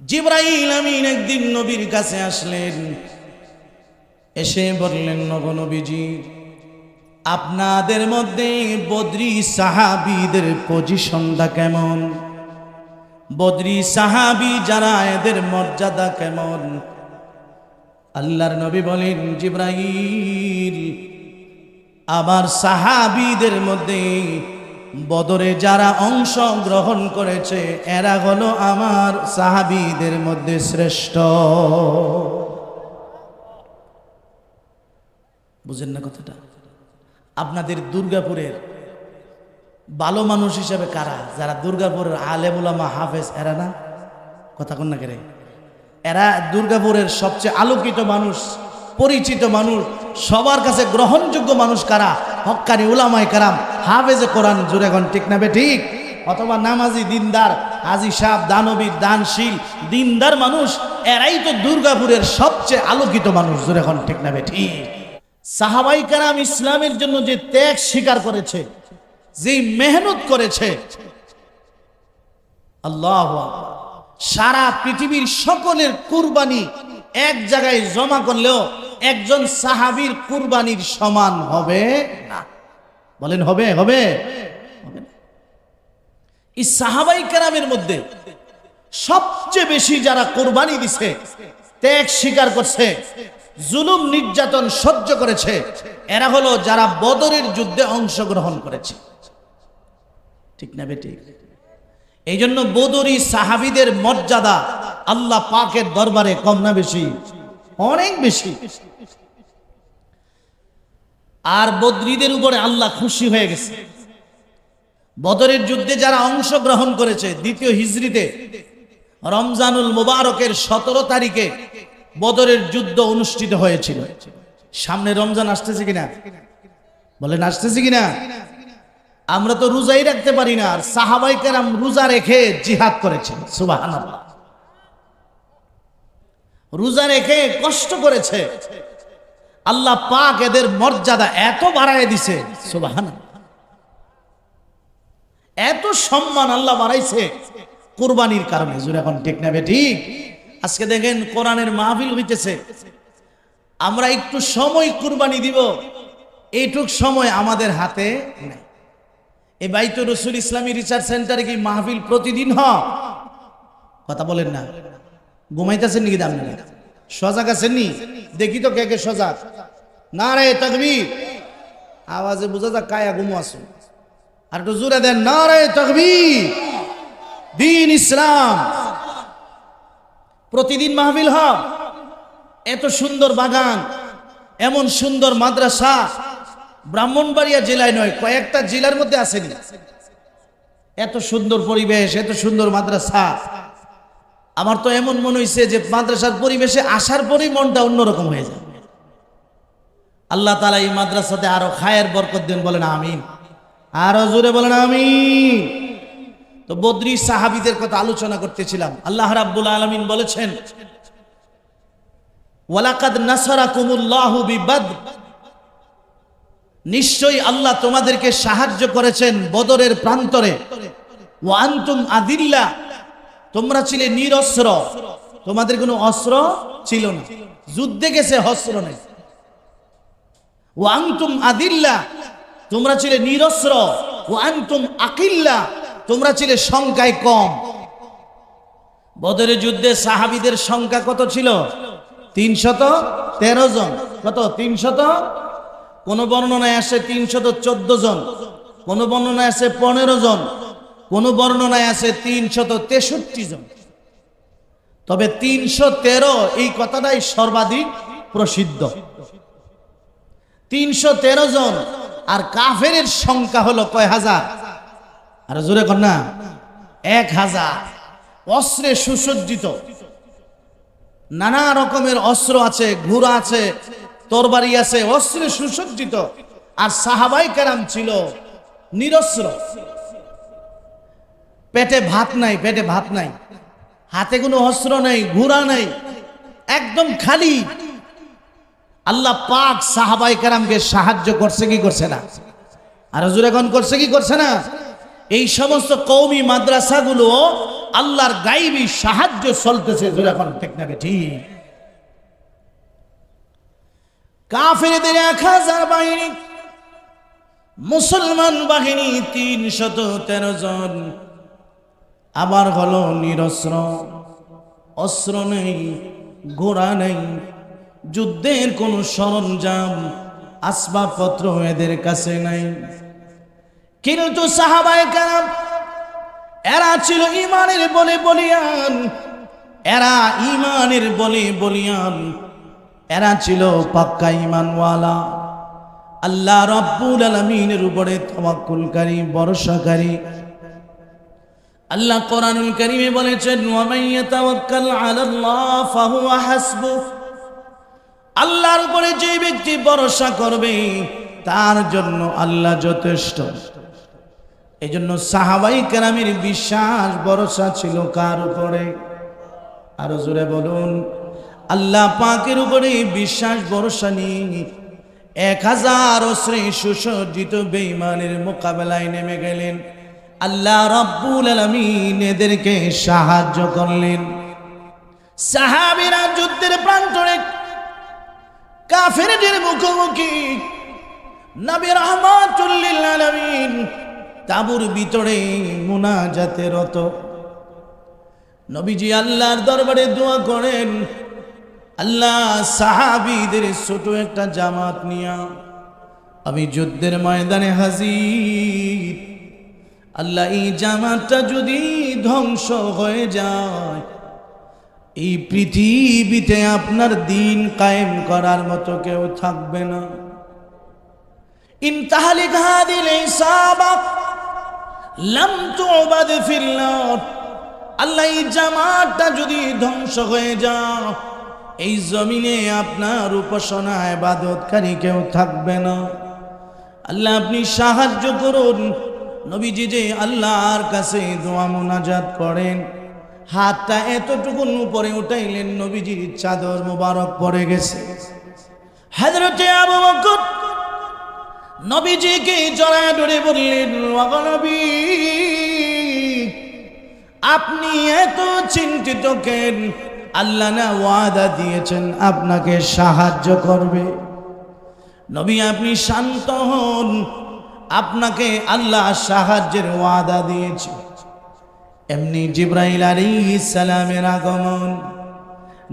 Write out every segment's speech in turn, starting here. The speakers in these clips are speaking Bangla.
জিবরাইল আমিন একদিন নবীর কাছে আসলেন, এসে বললেন, নবীজি, আপনাদের মধ্যে বদরি সাহাবীদের পজিশনটা কেমন? বদরি সাহাবী যারা, এদের মর্যাদা কেমন? আল্লাহর নবী বলেন, জিবরাইল, আমার সাহাবীদের মধ্যে বদরে যারা অংশ গ্রহণ করেছে এরা হলো আমার সাহাবীদের মধ্যে শ্রেষ্ঠ। বুঝেন না কথাটা? আপনাদের দুর্গাপুরের ভালো মানুষ হিসেবে কারা? যারা দুর্গাপুরের আলেম উলামা হাফেজ, এরা না? কথা কোন না কেরে? এরা দুর্গাপুরের সবচেয়ে আলোকিত মানুষ, পরিচিত মানুষ, সবার কাছে গ্রহণযোগ্য মানুষ কারা? হক্কানি উলামায়ে কেরাম, হাফেজে কোরআন। জোরে কোন ঠিক না বে ঠিক? অথবা নামাজি দিনদার, হাজী সাহেব, দানবীর, দানশীল, দিনদার মানুষ, এরাই তো দুর্গাপুরের সবচেয়ে আলোকিত মানুষ। জোরে কোন ঠিক না বে ঠিক? সাহাবায়ে কেরাম ইসলামের জন্য যে ত্যাগ স্বীকার করেছে, যে মেহনত করেছে, আল্লাহু আকবার, সারা পৃথিবীর সকলের কুরবানি এক জায়গায় জমা করলেও একজন সাহাবীর কুরবানির সমান হবে না। বলেন হবে? হবে? এই সাহাবায়ে কেরামের মধ্যে সবচেয়ে বেশি যারা কুরবানি দিছে, ত্যাগ স্বীকার করছে, জুলুম নির্যাতন সহ্য করেছে, এরা হলো যারা বদরের যুদ্ধে অংশগ্রহণ করেছে। ঠিক না বেটি? এই জন্য বদরি সাহাবীদের মর্যাদা আল্লাহ পাকের দরবারে কম না বেশি? অনেক বেশি। আর বদরীদের উপরে আল্লাহ খুশি হয়ে গেছে। বদরের যুদ্ধে যারা অংশগ্রহণ করেছে, দ্বিতীয় হিজরিতে রমজানুল মুবারকের 17 তারিখে বদরের যুদ্ধ অনুষ্ঠিত হয়েছিল। সামনে রমজান আসতেছে কিনা? বলেন আসতেছে কিনা? আমরা তো রোজাই রাখতে পারি না, আর সাহাবায়ে কেরাম রোজা রেখে জিহাদ করেছে। সুবহানাল্লাহ। রোজা রেখে কষ্ট করেছে, আল্লাহ পাক এদের মর্যাদা এত বাড়ায় দিছে। সুবহানাল্লাহ। এত সম্মান আল্লাহ বাড়াইছে কুরবানির কারণে। জোরে এখন ঠিক না বে ঠিক? আজকে দেখেন কোরআনের মাহফিল হইতেছে, আমরা একটু সময় কুরবানি দিব, এইটুক সময় আমাদের হাতে নাই। এই বাইতুর রাসূল ইসলামী রিসার্চ সেন্টারে কি মাহফিল প্রতিদিন হয়? কথা বলেন না। ঘুমাইতেছেন নাকি? দাম না সজাগ আছেন নি? দেখি তো কে কে সজাগ। নারায়ে তাকবীর। আওয়াজে বোঝা যায় কায়া ঘুমো আছো। আর একটু জোরে দেন, নারায়ে তাকবীর। দ্বীন ইসলাম। প্রতিদিন মাহফিল হয়। এত সুন্দর বাগান, এমন সুন্দর মাদ্রাসা ব্রাহ্মণবাড়িয়া জেলায় নয়, কয়েকটা জেলার মধ্যে আসেনি। এত সুন্দর পরিবেশ, এত সুন্দর মাদ্রাসা। আমার তো এমন মনে হয়েছে যে মাদ্রাসার পরিবেশে আসার পরেই মনটা অন্যরকম হয়ে যায়। আল্লাহ তাআলা এই মাদ্রাসাতে আরো খায়ের বরকত দেন। বলেন আমিন। আরো জোরে বলেন আমিন। তো বদরি সাহাবীদের কথা আলোচনা করতেছিলাম। আল্লাহ রাব্বুল আলামিন বলেছেন, ওয়ালাকাদ নাসারাকুমুল্লাহু বিবদর, নিশ্চয়ই আল্লাহ তোমাদেরকে সাহায্য করেছেন বদরের প্রান্তরে। ওয়া আনতুম আদিল্লা, তোমরা ছিলে নিরস্ত্র, তোমাদের কোনো অস্ত্র ছিল না, যুদ্ধে গেছে অস্ত্র নেই। ওয়া আনতুম আদিল্লা, তোমরা ছিলে নিরস্ত্র। ওয়া আনতুম আকিল্লা, তোমরা ছিলে সংখ্যায় কম। বদরের যুদ্ধে সাহাবীদের সংখ্যা কত ছিল? 313 জন। কত? 300। কোন বর্ণনায় আসে 314 জন, কোন বর্ণনায় আছে 15 জন, কোন বর্ণনায় আছে 363 জন। তবে 313 এই কথাটাই সর্বাধিক প্রসিদ্ধ। 313 জন। আর কাফেরের সংখ্যা হলো কয় হাজার? আর জোরে কর না, 1000। অস্ত্রে সুসজ্জিত, নানা রকমের অস্ত্র আছে, ঘোড়া আছে, তরবারি আছে, অস্ত্রে সুসজ্জিত। আর সাহাবায়ে কেরাম ছিল নিরস্ত্র। পেটে ভাত নাই, পেটে ভাত নাই, হাতে কোনো অস্ত্র নেই, ঘোড়া নেই, একদম খালি। আল্লাহ পাক সাহাবায়ে কেরামকে সাহায্য করছে কি করছে না? আর হুজুর এখন করছে কি করছে না? এই সমস্ত কওমি মাদ্রাসাগুলো আল্লাহর গাইবী সাহায্য চলতেছে। এখন ঠিক না ঠিক? কাফেরদের 1000 বাহিনী, মুসলমান বাহিনী 313 জন। আবার হলো নিরস্ত্র, অস্ত্র নেই, ঘোড়া নেই, যুদ্ধের কোন সরঞ্জাম আসবাবপত্র এদের কাছে নাই। কিন্তু সাহাবায়ে কেরাম এরা ছিল ঈমানের বলে বলিয়ান, এরা ঈমানের বলে বলিয়ান, এরা ছিল পাক্কা ঈমানওয়ালা, আল্লাহ রাব্বুল আলামিনের উপরে তাওয়াক্কুলকারী, ভরসাকারী। আল্লাহ কোরআনুল কারীমে বলেছেন, ওয়া মান ইয়াতাওয়াক্কাল আলাল্লাহ ফাহুয়া হাসবুহ। আল্লাহর উপরে যে ব্যক্তি ভরসা করবে তার জন্য আল্লাহ যথেষ্ট। এজন্য সাহাবায়ে কেরামের বিশ্বাস ভরসা ছিল কার উপরে? আরো জোরে বলুন। আল্লাহ পাকের উপরে বিশ্বাস ভরসা নিয়ে 1000 অস্ত্রে সুসজ্জিত বেঈমানের মোকাবেলায় নেমে গেলেন। আল্লাহ রাব্বুল আলামিন এদেরকে সাহায্য করলেন। সাহাবীরা যুদ্ধের প্রান্তরে কাফেরদের মুখোমুখি, নবী রাহমাতুল লিল আলামিন তাঁবুর ভিতরে মুনাজাতে রত। নবীজি আল্লাহর দরবারে দোয়া করেন, আল্লাহ সাহাবীদের ছোট একটা জামাত নিয়া আমি যুদ্ধের ময়দানে হাজির। আল্লাহ এই জামাতটা যদি ধ্বংস হয়ে যায়, এই পৃথিবীতে আপনার দিন কায়েম করার মতো কেউ থাকবে না। ইনতাহালিক হাদিল ইসাবা লাম তুবাদ ফিল্লাহ। আল্লাহ এই জামাতটা যদি ধ্বংস হয়ে যায়, এই জমিনে আপনার উপাসনা ইবাদতকারী কেউ থাকবে না। আল্লাহ আপনি সাহায্য করুন। নবীজি যে আল্লাহর কাছে দোয়া মুনাজাত করেন, হাতটা এতটুকুন উপরে উঠাইলেন, নবীজির চাদর মুবারক পড়ে গেছে। হযরতে আবু বকর নবীজিকে জড়ায় ধরে বললেন, ওয়া নবী, আপনি এত চিন্তিত কেন? আল্লাহ না ওয়াদা দিয়েছেন আপনাকে সাহায্য করবে? নবী আপনি শান্ত হন, আপনাকে আল্লাহ সাহায্যের ওয়াদা দিয়েছে। এমনি জিবরাইল আলাইহিস সালামের আগমন,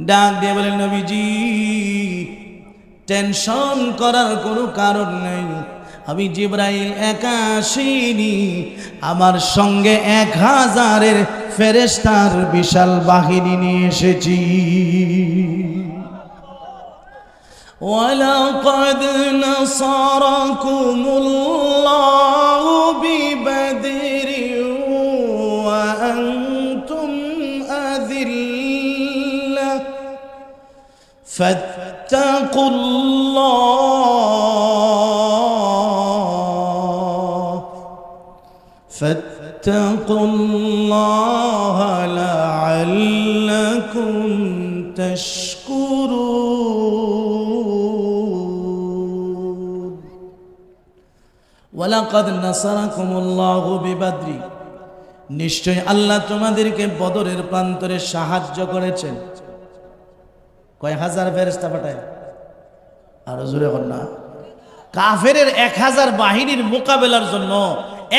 ডাক দিয়ে বলেন, নবীজি টেনশন করার কোনো কারণ নেই, আমি জিবরাইল একা আসিনি, আমার সঙ্গে 1000 ফেরেশতার বিশাল বাহিনী নিয়ে এসেছি। ওয়ালাকাদ নাসারাকুমুল্লাহু বিবদরি ওয়া আনতুম আযিল্লা ফাত্তাকুল্লাহ লাআল্লাকুম তাশকুরুন। ওয়ালাকাদ নাসারাকুমুল্লাহু বিবদরি, নিশ্চয় আল্লাহ তোমাদেরকে বদরের প্রান্তরে সাহায্য করেছেন। কয় হাজার ফেরেশতা পাঠায়? আরো জোরে বল না। কাফেরের 1000 বাহিনীর মোকাবেলার জন্য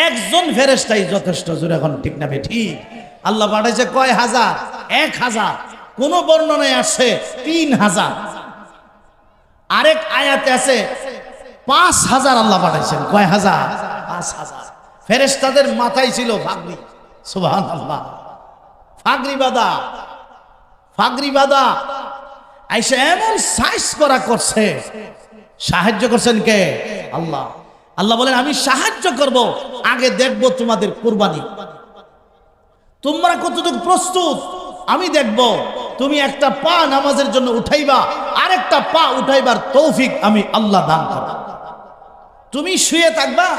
একজন ফেরেশতাই যথেষ্ট। জোরে এখন ঠিক না ঠিক? আল্লাহ পাঠাইছে কয় হাজার? 1000। কোন বর্ণনায় আসছে 3000, আরেক আয়াতে আছে 5000 আল্লাহ পাঠাইছেন। কয় হাজার? 5000। ফেরেশতাদের মাথায় ছিল ফাগরি। সুবহানাল্লাহ। ফাগরি বাদা আইসা এমন সাইজ করা করছে। সাহায্য করছেন কে? আল্লাহ। আল্লাহ বলেন আমি সাহায্য করব, আগে দেখব তোমাদের কুরবানি, তোমরা কতটুকু প্রস্তুত আমি দেখব। তুমি একটা পা নামাজের জন্য উঠাইবা, আরেকটা পা উঠাইবার তৌফিক আমি আল্লাহ দান করব। তুমি শুয়ে থাকবা,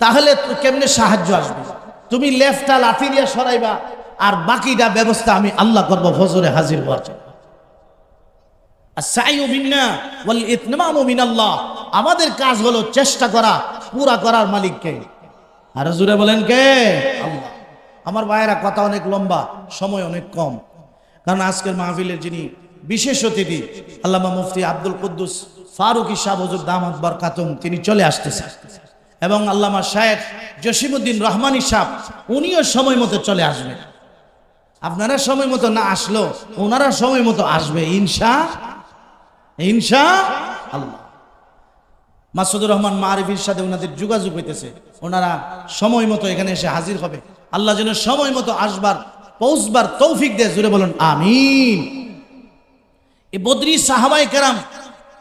তাহলে কেমনে সাহায্য আসবে? তুমি লেফটটা লাথি দিয়ে সরাইবা, আর বাকিটা ব্যবস্থা আমি আল্লাহ করব ফজরে হাজির হওয়ার জন্য। আস-সাইয়ু বিন্না ওয়াল ইতমামু মিনাল্লাহ। আমাদের কাজ হলো চেষ্টা করা, পুরা করার মালিক কে? আর জোরে বলেন কে? আল্লাহ। আমার ভাইয়েরা, কথা অনেক লম্বা, সময় অনেক কম, কারণ আজকের মাহফিলের যিনি বিশেষ অতিথি আল্লামা মুফতি আব্দুল কুদ্দুস ফারুকী সাহেব হুজুর দামাত বরকাতুম, তিনি চলে আসতেছেন, এবং আল্লামা শায়েখ জসিমউদ্দিন রহমানী সাহেব উনিও সময় মতো চলে আসবেন। আপনারা সময় মতো না আসলো ওনারা সময় মতো আসবে ইনশাআল্লাহ। মাসুদুর রহমান মারিফির সাথে ওনাদের যোগাযোগ হইতেছে, ওনারা সময় মতো এখানে এসে হাজির হবে। আল্লাহ যেন সময় মতো আসবার পৌঁছবার তৌফিক দেয়, জুড়ে বলুন আমিন। এই বদরি সাহাবায়ে কেরাম,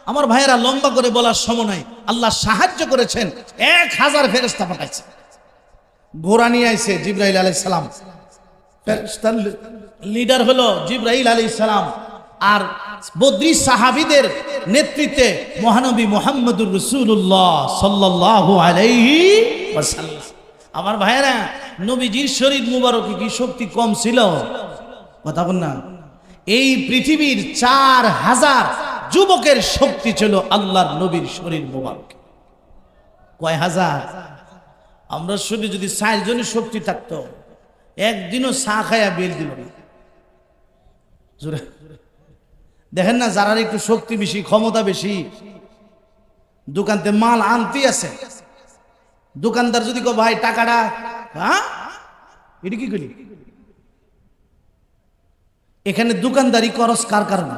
আমার ভাইয়েরা, লম্বা করে বলার সময় নাই, আল্লাহ সাহায্য করেছেন, 1000 ফেরেশতা পাঠাইছে। ঘোড়া নিয়ে আইছে জিবরাইল আলাইহিস সালাম, ফেরেশতার লিডার হলো জিবরাইল আলাইহিস সালাম, আর বদরি সাহাবীদের নেতৃত্বে মহানবী মুহাম্মদুর রাসূলুল্লাহ সাল্লাল্লাহু আলাইহি ওয়াসাল্লাম। আমার ভাইয়েরা, নবীজির শরীর মুবারকে কি শক্তি কম ছিল? কথা বল না। এই পৃথিবীর 4000 যুবকের শক্তি ছিল আল্লাহর নবীর শরীর মুবারক। কয় হাজার? আমরা শুধু যদি 4 জনের শক্তি থাকতো, একদিনও চা খায়া বেল দিল না। দেখেন না, যারা একটু শক্তি বেশি, ক্ষমতা বেশি, দোকানতে মাল আনতে আছে, দোকানদার যদি কো ভাই টাকাটা, হ্যাঁ এটা কি করি, এখানে দোকানদারি করস কার কারণে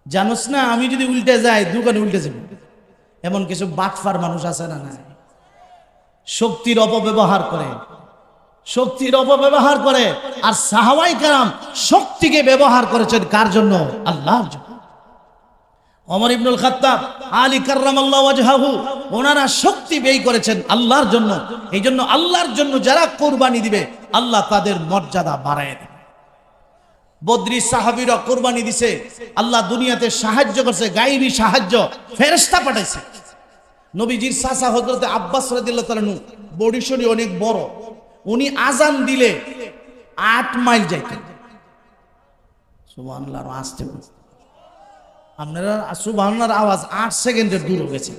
জানোস না? আমি যদি উল্টে যাই দোকানে উল্টে যাব। এমন কিছু বাটফার মানুষ আছে না? নাই, শক্তির অপব্যবহার করে, শক্তির অপব্যবহার করে। আর সাহাবায়ে কেরাম শক্তিকে ব্যবহার করেছেন কার জন্য? আল্লাহর জন্য। ওমর ইবনুল খাত্তাব, আলী কাররামাল্লাহু ওয়াজহাহু, ওনারা শক্তি ব্যয় করেছেন আল্লাহর জন্য। এই জন্য আল্লাহর জন্য যারা কোরবানি দিবে, আল্লাহ তাদের মর্যাদা বাড়ায় দেবে। বদরি সাহাবীরা কোরবানি দিছে, আল্লাহ দুনিয়াতে সাহায্য করছে, গায়েবী সাহায্য, ফেরেশতা পাঠাইছে। নবীজির চাচা হযরত আব্বাস রাদিয়াল্লাহু তাআলা বডি শরী অনেক বড়, উনি আজান দিলে 8 মাইল যাইতেন। সুবহানাল্লাহ। আসতে আপনারা সুবহানাল্লাহর আওয়াজ 8 সেকেন্ডের দূর হয়ে গেছে।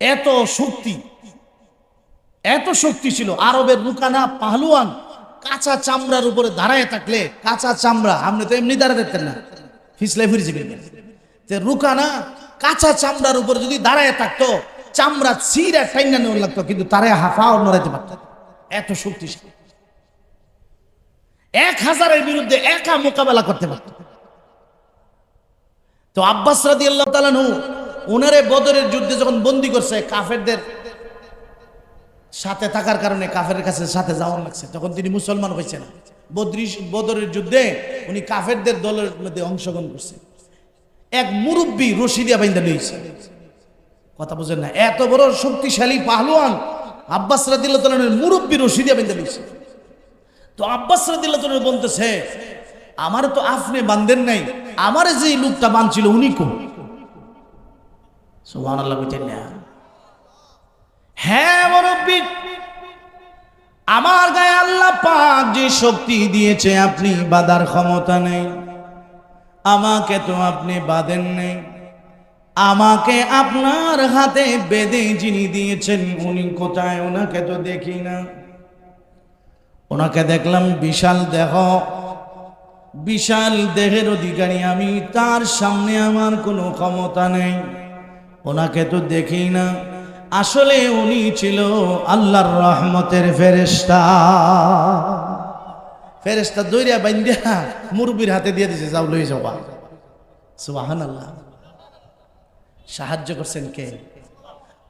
এত শক্তি, এত শক্তি ছিল। আরবের রুকানা পাহলুয়ান কাঁচা চামড়ার উপরে দাঁড়ায় থাকলে, কাঁচা চামড়া, আপনি তো এমনি দাঁড়াতে পারতেন না, ফিসলাই ফিরে যাবেন। রুকানা কাঁচা চামড়ার উপরে যদি দাঁড়ায় থাকতো, চামড়া ছিঁড়া টাইনা নেওয়া লাগতো, কিন্তু তারে হাফাও নড়াইতে পারত, এত শক্তিশালী। 1000-এর বিরুদ্ধে একা মোকাবেলা করতে পারত। তো আব্বাস রাদিয়াল্লাহু তাআলা আনহু ওনারে বদরের যুদ্ধে যখন বন্দী করছে, কাফেরদের সাথে থাকার কারণে কাফেরের কাছে সাথে যাওয়ার লাগছে, তখন তিনি মুসলমান হয়েছেন। বদরের যুদ্ধে উনি কাফেরদের দলের মধ্যে অংশগ্রহণ করছে। এক মুরব্বী রশি দিয়া বাইন্ধা লইছে। কথা বুঝেন না? এত বড় শক্তিশালী পাহলুয়ান আব্বাস রাদিয়াল্লাহু তাআলা মুরব্বী রশি দিয়া বাইন্ধা লইছে। তো আব্বাস রাদিয়াল্লাহু তাআলা বলতেছে, আমারে তো আপনি বান্ধেন নাই, আমারে যে লোকটা বাঁধছিল উনি কো? সুবহানাল্লাহ। বুঝেন না? হ্যাঁ মুরব্বী, আমার গায়ে আল্লাহ পাক যে শক্তি দিয়েছে, আপনি বাঁধার ক্ষমতা নেই। আমাকে তো আপনি বাঁধেন নেই, আমাকে আপনার হাতে বেঁধে যিনি দিয়েছেন উনি কোথায়? ওনাকে তো দেখি না। ওনাকে দেখলাম বিশাল দেহ, বিশাল দেহের অধিকারী আমি, তার সামনে আমার কোনো ক্ষমতা নেই। ওনাকে তো দেখি না। আসলে উনি ছিল আল্লাহর রহমতের ফেরেশতা। ফেরেশতা দইরা বাইন্ধা মুরব্বির হাতে দিয়ে দিয়েছে, যাও লই যাও। সুবহানাল্লাহ। সাহায্য করছেন কে?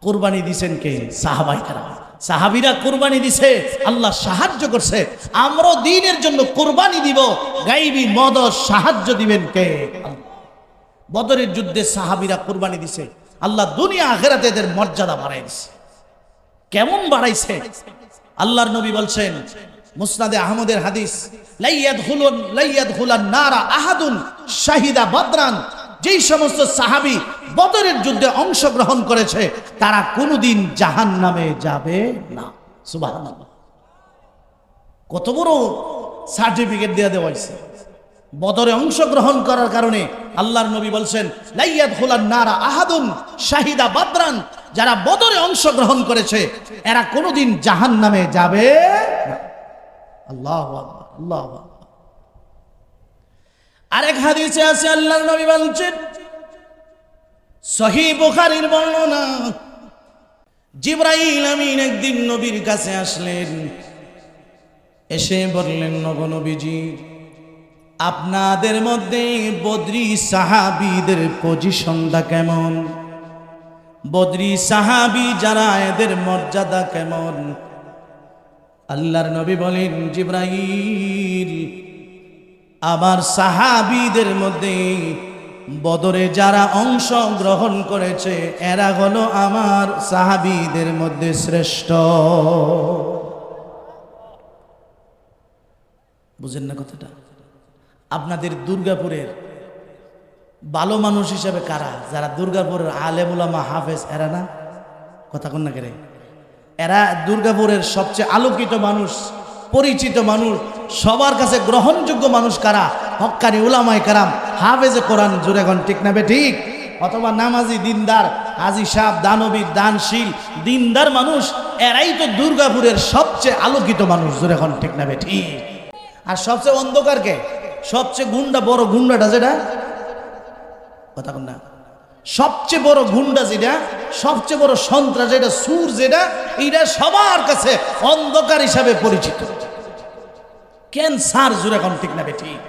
কুরবানি দিছেন কে? সাহাবায়ে কেরাম। সাহাবীরা কুরবানি দিছে, আল্লাহ সাহায্য করছে। আমরাও দ্বীনের জন্য কুরবানি দিব, গায়বী মদদ সাহায্য দিবেন কে? বদরের যুদ্ধে সাহাবীরা কুরবানি দিছে, আল্লাহ দুনিয়া আখিরাতে এদের মর্যাদা বাড়াই দিছে। কেমন বাড়াইছে? আল্লাহর নবী বলছেন, মুসনাদে আহমদের হাদিস, লাইয়াদখুলান নারা আহাদুন শাহিদা বদরান। যেই সমস্ত সাহাবী বদরের যুদ্ধে অংশগ্রহণ করেছে, তারা কোনোদিন জাহান্নামে যাবে না। সুবহানাল্লাহ। কত বড় সার্টিফিকেট দেওয়া হয়েছে বদরে অংশগ্রহণ করার কারণে। আল্লাহর নবী বলছেন, লাইয়াদখুলান নারা আহাদুন শাহিদা বদরান। যারা বদরে অংশগ্রহণ করেছে এরা কোনোদিন জাহান্নামে যাবে না। আল্লাহু আকবার, আল্লাহু আকবার। আরেক হাদিসে আছে আল্লাহর নবী বলেছেন, সহিহ বুখারীর বর্ণনা, জিবরাইল আমিন একদিন নবীর কাছে আসলেন, এসে বললেন, নবীজি, আপনাদের মধ্যে বদরি সাহাবীদের পজিশনটা কেমন? বদরি সাহাবী যারা, এদের মর্যাদা কেমন? আল্লাহর নবী বলেন, জিবরাইল, আমার সাহাবীদের মধ্যে বদরে যারা অংশ গ্রহণ করেছে এরা হলো আমার সাহাবীদের মধ্যে শ্রেষ্ঠ। বুঝেন না কথাটা? আপনাদের দুর্গাপুরের ভালো মানুষ হিসেবে কারা? যারা দুর্গাপুরের আলেম উলামা হাফেজ, এরা না? কথা কন না কেরে? এরা দুর্গাপুরের সবচেয়ে আলোকিত মানুষ, পরিচিত মানুষ, সবার কাছে গ্রহণযোগ্য মানুষ কারা? হক্কানি উলামায়ে কেরাম, হাফেজে কোরআন। জোরে এখন ঠিক না বে ঠিক? অথবা নামাজি, দিনদার, হাজী সাহেব, দানবীর, দানশীল, দিনদার মানুষ, এরাই তো দুর্গাপুরের সবচেয়ে আলোকিত মানুষ। জোরে এখন ঠিক না বে ঠিক? আর সবচেয়ে অন্ধকার কে? সবচেয়ে গুন্ডা, বড় গুন্ডাটা যেটা, কথা কন না, সবচেয়ে বড় গুন্ডা যেটা, সবচেয়ে বড় সন্ত্রাস যেটা, সুর যেটা, এটা সবার কাছে অন্ধকার হিসাবে পরিচিত, ক্যান্সার। জোরে এখন ঠিক না বে ঠিক?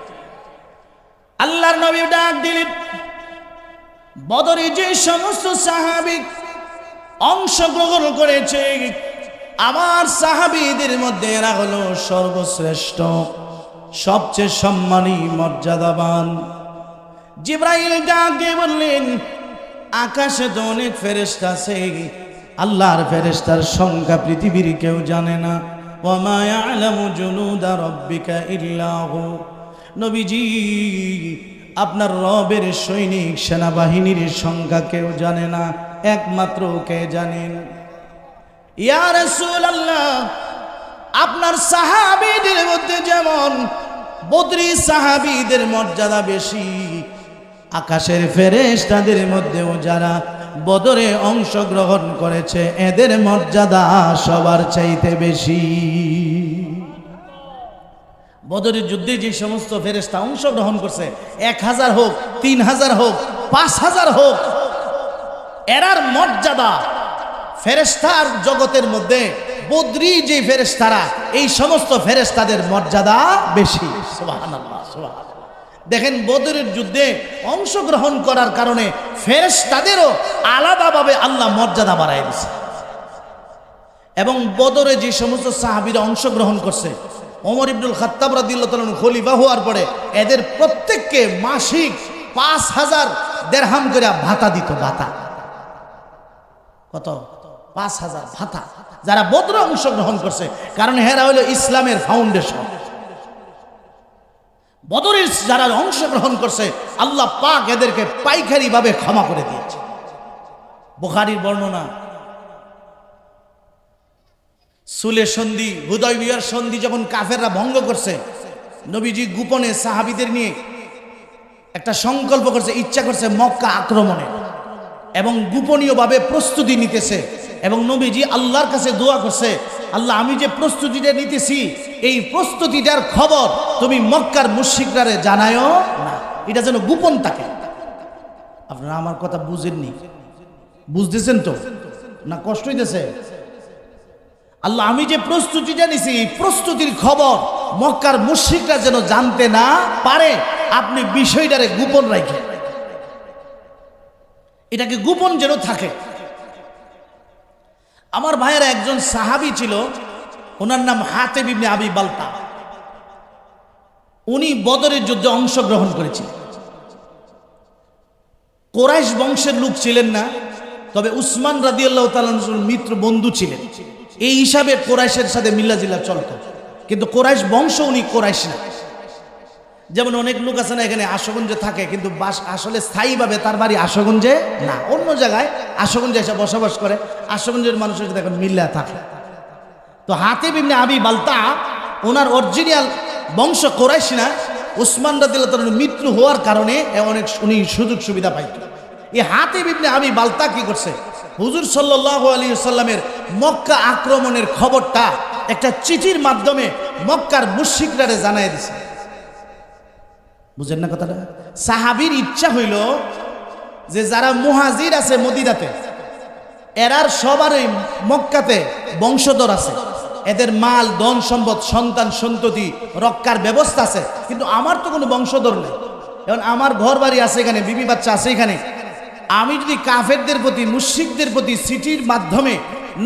আল্লাহর নবী ডাক দিলেন, বদরে যে সমস্ত সাহাবী অংশগ্রহণ করেছে আমার সাহাবীদের মধ্যে এরা হলো সর্বশ্রেষ্ঠ, সবচেয়ে সম্মানী, মর্যাদাবান। জিবরাইল ডাক দিয়ে বললেন, আকাশে তো অনেক ফেরেশতা আছে, আল্লাহর ফেরেশতার সংখ্যা পৃথিবীর কেউ জানে না। ওয়া মা ইয়ালামু জুনুদা রাব্বিকা ইল্লা হু। নবীজি, আপনার রবের সৈনিক সেনাবাহিনীর সংখ্যা কেউ জানে না, একমাত্র কে জানেন? ইয়া রাসূলুল্লাহ, আপনার সাহাবীদের মধ্যে যেমন বদরি সাহাবীদের মর্যাদা বেশি, আকাশের ফেরেশতাদের মধ্যেও যারা বদরে অংশগ্রহণ করেছে এদের মর্যাদা সবার চাইতে বেশি। বদরের যুদ্ধে যে সমস্ত ফেরেশতা অংশগ্রহণ করছে, 1000 হোক, 3000 হোক, 5000 হোক, এরার মর্যাদা ফেরেশতার জগতের মধ্যে বদরি যে ফেরেশতারা, এই সমস্ত ফেরেশতাদের মর্যাদা বেশি। সুবহানাল্লাহ, সুবহানাল্লাহ। দেখেন, বদরের যুদ্ধে অংশগ্রহণ করার কারণে ফেরেশতাদেরও আলাদাভাবে আল্লাহ মর্যাদা বাড়ায় দিয়েছে। এবং বদরে যে সমস্ত সাহাবীরা অংশগ্রহণ করছে, ওমর ইবনুল খাত্তাব রাদিয়াল্লাহু তাআলা খলিফা হওয়ার পরে এদের প্রত্যেককে মাসিক 5000 দিরহাম করে ভাতা দিত। ভাতা কত? 5000 ভাতা, যারা বদরে অংশগ্রহণ করছে। কারণ এরা হলো ইসলামের ফাউন্ডেশন। বদরের যারা অংশগ্রহণ করছে আল্লাহ পাক এদেরকে পাইকারি ভাবে ক্ষমা করে দিয়েছে। বুখারীর বর্ণনা, সুলে সন্ধি, হুদায়বিয়ার সন্ধি যখন কাফেররা ভঙ্গ করছে, নবীজি গোপনে সাহাবীদের নিয়ে একটা সংকল্প করছে, ইচ্ছা করছে মক্কা আক্রমণে, এবং গোপনীয়ভাবে প্রস্তুতি নিতেছে। এবং নবীজি আল্লাহর কাছে দোয়া করছে, আল্লাহ, আমি যে প্রস্তুতিটা নিতেছি এই প্রস্তুতিটার খবর তুমি মক্কার মুশরিকরা জানায়ও না, এটা যেন গোপন থাকে। আপনারা আমার কথা বুঝেননি? বুঝতেছেন তো না? কষ্ট হইতেছে? আল্লাহ, আমি যে প্রস্তুতিটা নিছি এই প্রস্তুতির খবর মক্কার মুশরিকরা যেন জানতে না পারে, আপনি বিষয়টারে গোপন রাখেন, এটাকে গোপন যেন থাকে। আমার ভাইয়েরা, একজন সাহাবী ছিল, ওনার নাম হাতিব ইবনে আবি বালতা। উনি বদরের যুদ্ধে অংশগ্রহণ করেছিলেন। কুরাইশ বংশের লোক ছিলেন না, তবে উসমান রাদিয়াল্লাহু তাআলা আনহুর মিত্র বন্ধু ছিলেন। এই হিসাবে কুরাইশের সাথে মিলাজিলা চলত, কিন্তু কুরাইশ বংশ উনি কুরাইশ না। যেমন অনেক লোক আছে না, এখানে আশুগঞ্জে থাকে, কিন্তু আসলে স্থায়ীভাবে তার বাড়ি আশুগঞ্জে না, অন্য জায়গায় আশুগঞ্জে এসে বসবাস করে। আশুগঞ্জের মানুষের সাথে এখন মিল্লা থাকে। তো হাতিব ইবনে আবি বালতা, ওনার অরিজিনাল বংশ কুরাইশ না, উসমান রাদিয়াল্লাহু তাআলার মিত্র হওয়ার কারণে অনেক উনি সুযোগ সুবিধা পাইত। এই হাতিব ইবনে আবি বালতা কি করছে, হুজুর সাল্লাল্লাহু আলাইহি সাল্লামের মক্কা আক্রমণের খবরটা একটা চিঠির মাধ্যমে মক্কার মুশরিকরা জানায় দিছে। বুঝেন না কথাটা? সাহাবীর ইচ্ছা হইল যে যারা মুহাজির আছে মদিনাতে, এরার সবারই মক্কাতে বংশধর আছে, এদের মাল ধন সম্পদ সন্তান সন্ততি রক্ষার ব্যবস্থা আছে, কিন্তু আমার তো কোনো বংশধর নেই। এখন আমার ঘর বাড়ি আছে এখানে, বিবি বাচ্চা আছে এখানে, আমি যদি কাফেরদের প্রতি মুশরিকদের প্রতি চিঠির মাধ্যমে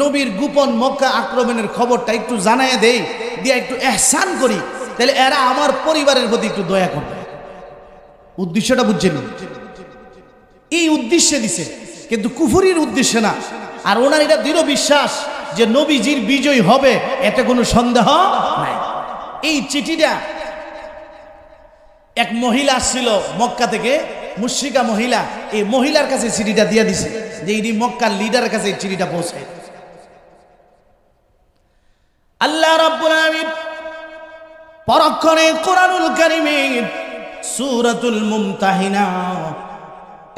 নবীর গোপন মক্কা আক্রমণের খবরটা একটু জানায় দেই, দিয়ে একটু ইহসান করি, তাহলে এরা আমার পরিবারের প্রতি একটু দয়া করবে। উদ্দেশ্যটা বুঝছেন? এই উদ্দেশ্যে দিছে, কিন্তু কুফরির উদ্দেশ্যে না। আর ওনার এটা দৃঢ় বিশ্বাস যে নবীজির বিজয় হবে, এতে কোনো সন্দেহ নাই। এই চিঠিটা এক মহিলা আসছিল মক্কা থেকে, মুশরিকা মহিলা, এই মহিলার কাছে চিঠিটা দিয়ে দিছে যে ইনি মক্কার লিডারের কাছে এই চিঠিটা পৌঁছে। আল্লাহ রাব্বুল আলামিন পরক্ষণে কোরআনুল কারীমের সূরাতুল মুমতাহিনা,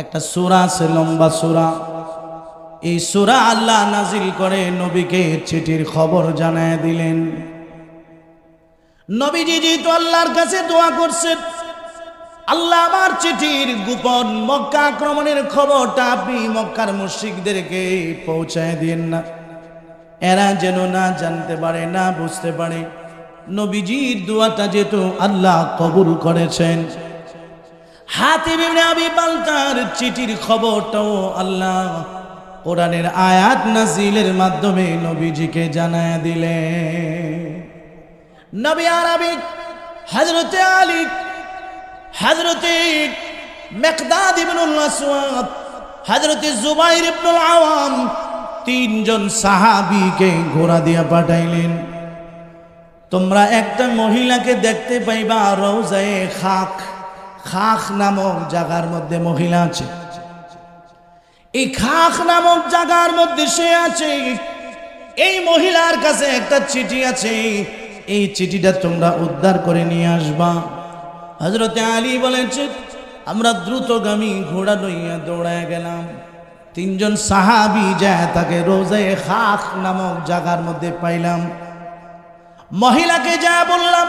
একটা সূরা আছে, লম্বা সূরা, এই সূরা আল্লাহ নাজিল করে নবীকে চিঠির খবর জানায় দিলেন। নবীজি যেহেতু আল্লাহর কাছে দোয়া করছেন, আল্লাহ আমার চিঠির গোপন মক্কা আক্রমণের খবরটা আপনি মক্কার মুশরিকদেরকে পৌঁছায় দিন না, এরা যেন না জানতে পারে, না বুঝতে পারে। নবীজির দোয়াটা যেহেতু আল্লাহ কবুল করেছেন, হাতিব ইবনে আবি বালতার চিঠির খবরটাও আল্লাহ কোরআনের আয়াত নাজিলের মাধ্যমে নবীজিকে জানায় দিলেন। নবী আরবি হযরতে আলী, হযরতে মিকদাদ ইবনুল আসওয়াদ, হযরতে জুবাইর ইবনুল আওয়াম, তিনজন সাহাবীকে ঘোড়া দিয়ে পাঠাইলেন। তোমরা একটা মহিলাকে দেখতে পাইবা রওজায়ে খাখ, খাখ নামক জায়গার মধ্যে মহিলা আছে। এই খাখ নামক জায়গার মধ্যে সে আছে। এই মহিলার কাছে একটা চিঠি আছে, এই চিঠিটা তোমরা উদ্ধার করে নিয়ে আসবা। হযরতে আলী বলেছেন, আমরা দ্রুতগামী ঘোড়া লইয়া দৌড়ায় গেলাম। তিনজন সাহাবী যায় তাকে রওজায়ে খাখ নামক জায়গার মধ্যে পাইলাম। মহিলাকে যা বললাম,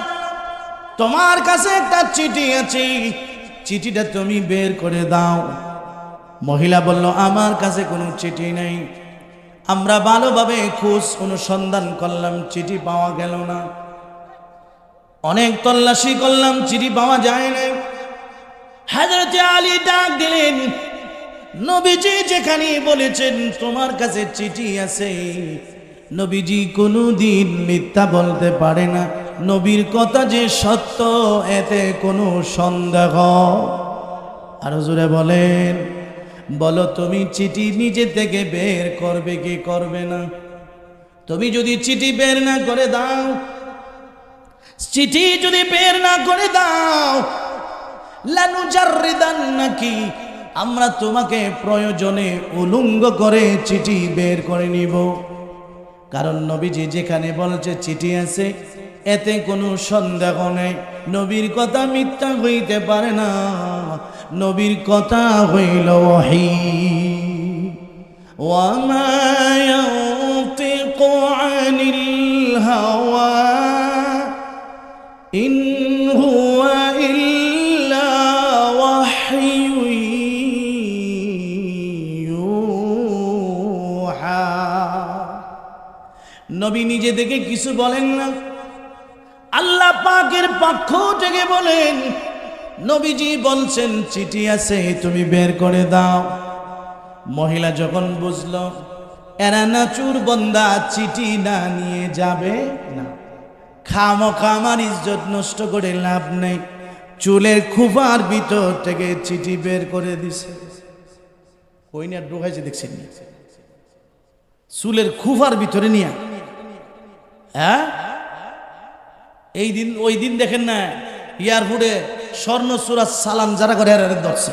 তোমার কাছে একটা চিঠি আছে, চিঠিটা তুমি বের করে দাও। মহিলা বলল, আমার কাছে কোনো চিঠি নেই। আমরা ভালোভাবে খোঁজ অনুসন্ধান করলাম, চিঠি পাওয়া গেল না। অনেক তল্লাশি করলাম, চিঠি পাওয়া যায় না। হযরতে আলী ডাক দিলেন, নবীজি যেখানে বলেছেন তোমার কাছে চিঠি আছে, নবীজি কোনোদিন মিথ্যা বলতে পারে না। নবীর কথা যে সত্য, এতে কোনো সন্দেহ। আরো জোরে বলেন, বলো তুমি চিঠি নিজে থেকে বের করবে কি করবে না? তুমি যদি চিঠি বের না করে দাও, চিঠি যদি বের না করে দাও, লানুজাররিদান্নাকি, আমরা তোমাকে প্রয়োজনে উলঙ্গ করে চিঠি বের করে নিব। কারণ নবীজি যেখানে বলছে চিঠি আছে, এতে কোনো সন্দেহ নেই, নবীর কথা মিথ্যা হইতে পারে না। নবীর কথা হইল ওহী। ওয়া মা ইয়ানতিকু আনিল হাওয়া ইন হুয়া ইল্লা ওয়াহয়ুন ইউহা। নবী নিজে থেকে কিছু বলেন না, আল্লাহ পাকের পক্ষ থেকে বলেন। নবীজি বলছেন চিঠি আছে, তুমি বের করে দাও। মহিলা যখন বুঝলো এরা নাচুর বন্দা, চিঠি না নিয়ে যাবে না, খামোখা আমার ইজ্জত নষ্ট করে লাভ নেই, চুলের খুফার ভিতর থেকে চিঠি বের করে দিছে। ওই না ঢুকাইছে, দেখছেন চুলের খুফার ভিতরে নিয়ে। হ্যাঁ, এই দিন ওই দিন দেখেন না এয়ারপোর্টে স্বর্ণ চূড়া সালাম যারা করে ধরছে।